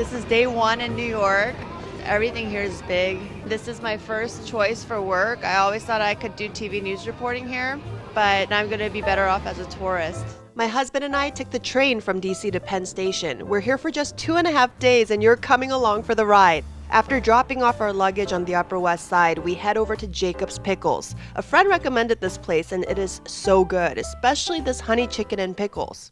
This is day one in New York. Everything here is big. This is my first choice for work. I always thought I could do TV news reporting here, but I'm going to be better off as a tourist. My husband and I took the train from DC to Penn Station. We're here for just 2.5 days and you're coming along for the ride. After dropping off our luggage on the Upper West Side, we head over to Jacob's Pickles. A friend recommended this place and it is so good, especially this honey chicken and pickles.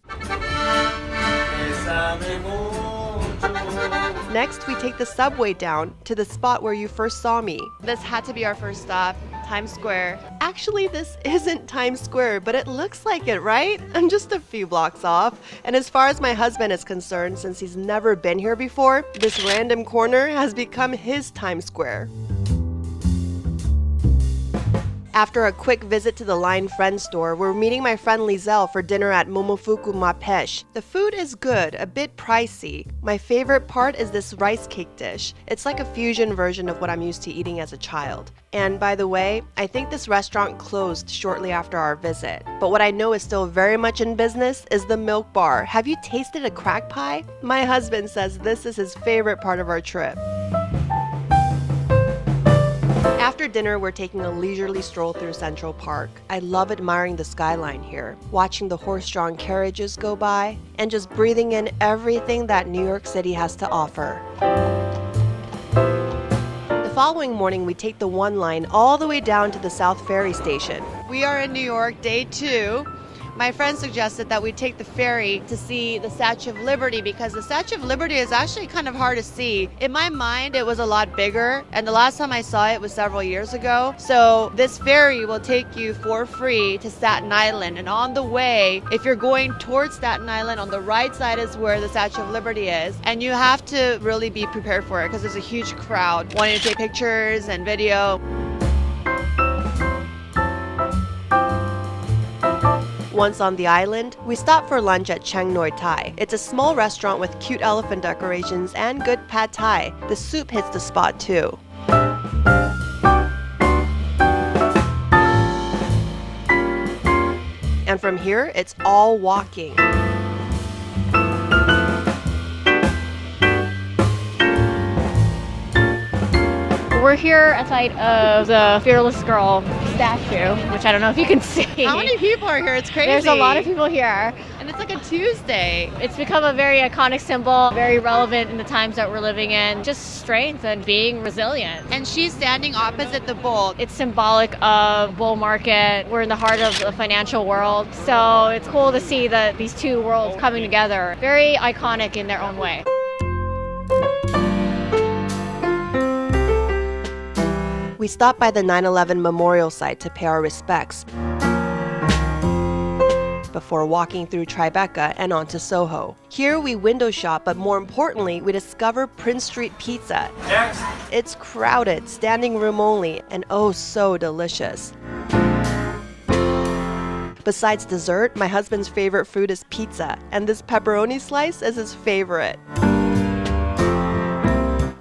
Next, we take the subway down to the spot where you first saw me. This had to be our first stop, Times Square. Actually, this isn't Times Square, but it looks like it, right? I'm just a few blocks off. And as far as my husband is concerned, since he's never been here before, this random corner has become his Times Square. After a quick visit to the Line Friend store, we're meeting my friend Lizelle for dinner at Momofuku Mapesh. The food is good, a bit pricey. My favorite part is this rice cake dish. It's like a fusion version of what I'm used to eating as a child. And by the way, I think this restaurant closed shortly after our visit. But what I know is still very much in business is the milk bar. Have you tasted a crack pie? My husband says this is his favorite part of our trip. After dinner, we're taking a leisurely stroll through Central Park. I love admiring the skyline here, watching the horse-drawn carriages go by, and just breathing in everything that New York City has to offer. The following morning, we take the one line all the way down to the South Ferry Station. We are in New York, day 2. My friend suggested that we take the ferry to see the Statue of Liberty because the Statue of Liberty is actually kind of hard to see. In my mind, it was a lot bigger, and the last time I saw it was several years ago. So this ferry will take you for free to Staten Island, and on the way, if you're going towards Staten Island, on the right side is where the Statue of Liberty is, and you have to really be prepared for it because there's a huge crowd wanting to take pictures and video. Once on the island, we stop for lunch at Chiang Noi Thai. It's a small restaurant with cute elephant decorations and good pad thai. The soup hits the spot too. And from here, it's all walking. We're here outside of the Fearless Girl statue, which I don't know if you can see. How many people are here? It's crazy. There's a lot of people here. And it's like a Tuesday. It's become a very iconic symbol, very relevant in the times that we're living in. Just strength and being resilient. And she's standing opposite the bull. It's symbolic of bull market. We're in the heart of the financial world. So it's cool to see that these two worlds coming together. Very iconic in their own way. We stopped by the 9/11 memorial site to pay our respects before walking through Tribeca and onto Soho. Here we window shop, but more importantly, we discover Prince Street Pizza. Next. It's crowded, standing room only, and oh so delicious. Besides dessert, my husband's favorite food is pizza, and this pepperoni slice is his favorite.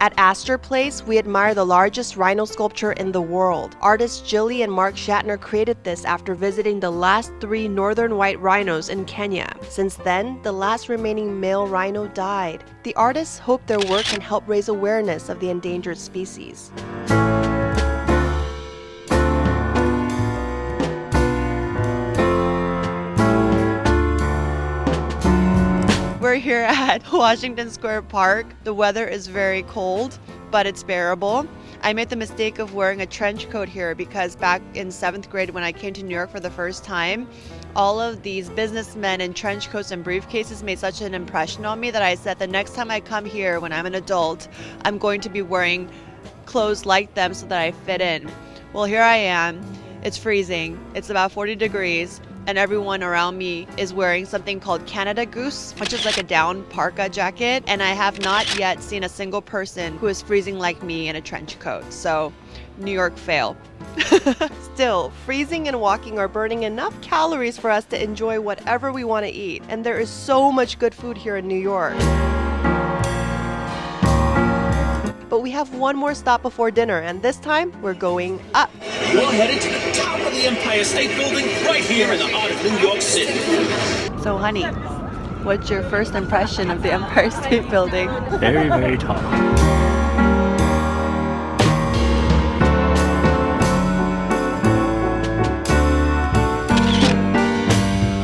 At Astor Place, we admire the largest rhino sculpture in the world. Artists Jilly and Mark Shatner created this after visiting the last 3 northern white rhinos in Kenya. Since then, the last remaining male rhino died. The artists hope their work can help raise awareness of the endangered species. We're here at Washington Square Park. The weather is very cold, but it's bearable. I made the mistake of wearing a trench coat here because back in 7th grade when I came to New York for the first time, all of these businessmen in trench coats and briefcases made such an impression on me that I said the next time I come here when I'm an adult, I'm going to be wearing clothes like them so that I fit in. Well, here I am. It's freezing. It's about 40 degrees. And everyone around me is wearing something called Canada Goose, which is like a down parka jacket. And I have not yet seen a single person who is freezing like me in a trench coat. So, New York fail. Still, freezing and walking are burning enough calories for us to enjoy whatever we want to eat. And there is so much good food here in New York. But we have one more stop before dinner, and this time we're going up. We're headed to the top of the Empire State Building right here in the heart of New York City. So honey, What's your first impression of the Empire State Building? Very, very tall.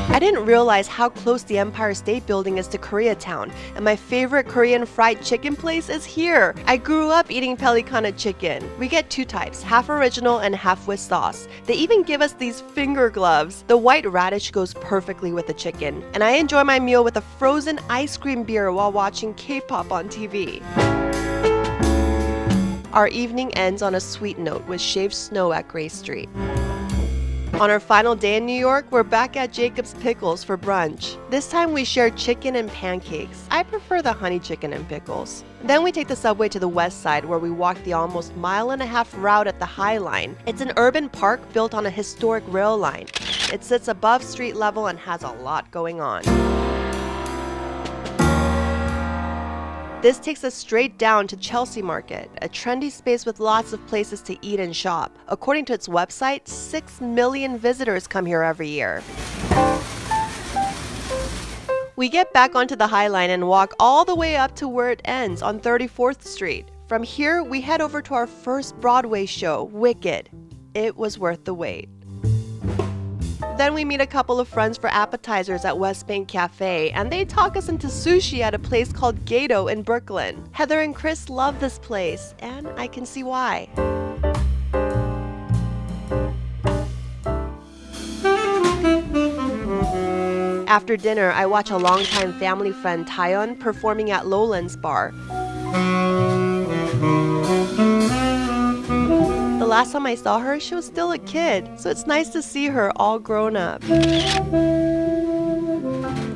I didn't realize how close the Empire State Building is to Koreatown, and my favorite Korean fried chicken place is here. I grew up eating Pelicana chicken. We get two types, half original and half with sauce. They even give us these finger gloves. The white radish goes perfectly with the chicken, and I enjoy my meal with a frozen ice cream beer while watching K-pop on TV. Our evening ends on a sweet note with shaved snow at Gray Street. On our final day in New York, we're back at Jacob's Pickles for brunch. This time we share chicken and pancakes. I prefer the honey chicken and pickles. Then we take the subway to the west side where we walk the almost mile-and-a-half route at the High Line. It's an urban park built on a historic rail line. It sits above street level and has a lot going on. This takes us straight down to Chelsea Market, a trendy space with lots of places to eat and shop. According to its website, 6 million visitors come here every year. We get back onto the High Line and walk all the way up to where it ends on 34th Street. From here, we head over to our first Broadway show, Wicked. It was worth the wait. Then we meet a couple of friends for appetizers at West Bank Cafe, and they talk us into sushi at a place called Gato in Brooklyn. Heather and Chris love this place, and I can see why. After dinner, I watch a longtime family friend Taeyeon performing at Lowlands Bar. The last time I saw her, she was still a kid, so it's nice to see her all grown up.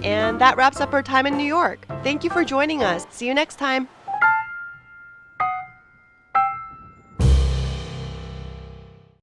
And that wraps up our time in New York. Thank you for joining us. See you next time.